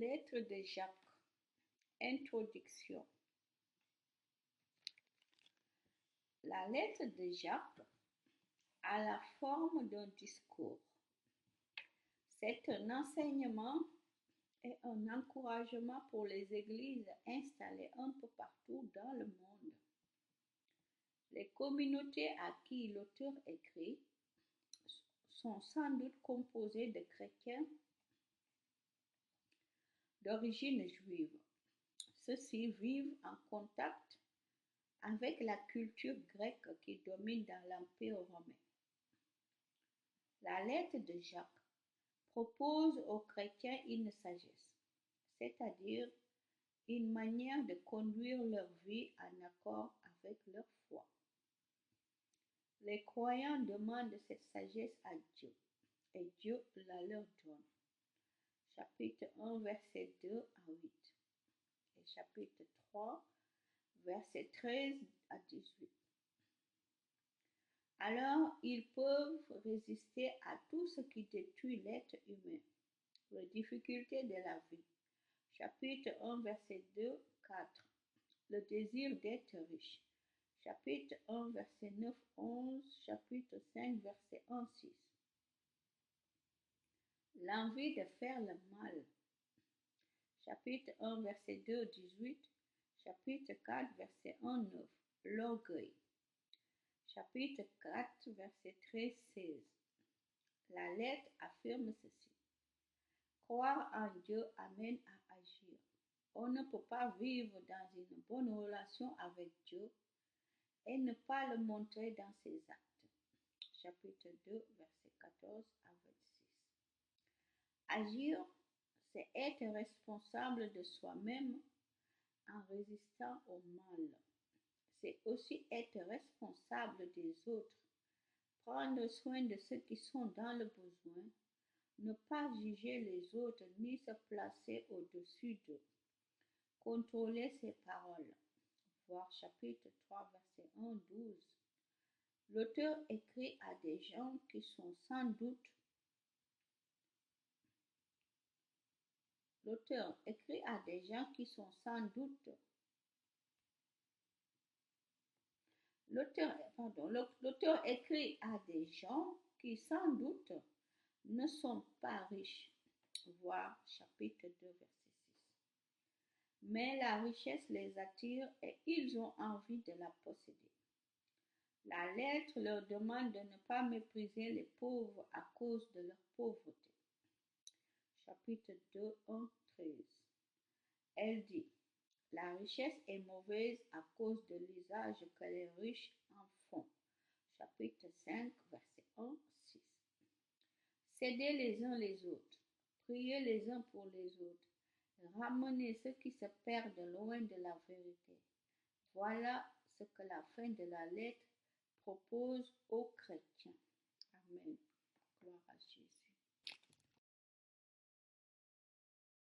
Lettre de Jacques. Introduction. La lettre de Jacques a la forme d'un discours. C'est un enseignement et un encouragement pour les églises installées un peu partout dans le monde. Les communautés à qui l'auteur écrit sont sans doute composées de chrétiens d'origine juive. Ceux-ci vivent en contact avec la culture grecque qui domine dans l'Empire romain. La lettre de Jacques propose aux chrétiens une sagesse, c'est-à-dire une manière de conduire leur vie en accord avec leur foi. Les croyants demandent cette sagesse à Dieu et Dieu la leur donne. Chapitre 1, verset 2 à 8 et chapitre 3, verset 13 à 18. Alors, ils peuvent résister à tout ce qui détruit l'être humain, les difficultés de la vie. Chapitre 1, verset 2, 4. Le désir d'être riche. Chapitre 1, verset 9, 11. Chapitre 5, verset 1, 6. L'envie de faire le mal. Chapitre 1, verset 2, 18. Chapitre 4, verset 1, 9. L'orgueil. Chapitre 4, verset 13, 16. La lettre affirme ceci. Croire en Dieu amène à agir. On ne peut pas vivre dans une bonne relation avec Dieu et ne pas le montrer dans ses actes. Chapitre 2, verset 14 à 26. Agir, c'est être responsable de soi-même en résistant au mal. C'est aussi être responsable des autres, prendre soin de ceux qui sont dans le besoin, ne pas juger les autres ni se placer au-dessus d'eux, contrôler ses paroles. Voir chapitre 3, verset 1, 12. L'auteur écrit à des gens qui sont sans doute L'auteur écrit à des gens qui sont sans doute L'auteur écrit à des gens qui sans doute ne sont pas riches. Voir chapitre 2, verset 6. Mais la richesse les attire et ils ont envie de la posséder. La lettre leur demande de ne pas mépriser les pauvres à cause de leur pauvreté. Chapitre 2, 1, 13. Elle dit, la richesse est mauvaise à cause de l'usage que les riches en font. Chapitre 5, verset 1, 6. Cédez les uns les autres, priez les uns pour les autres, ramenez ceux qui se perdent loin de la vérité. Voilà ce que la fin de la lettre propose aux chrétiens. Amen. Gloire à Jésus.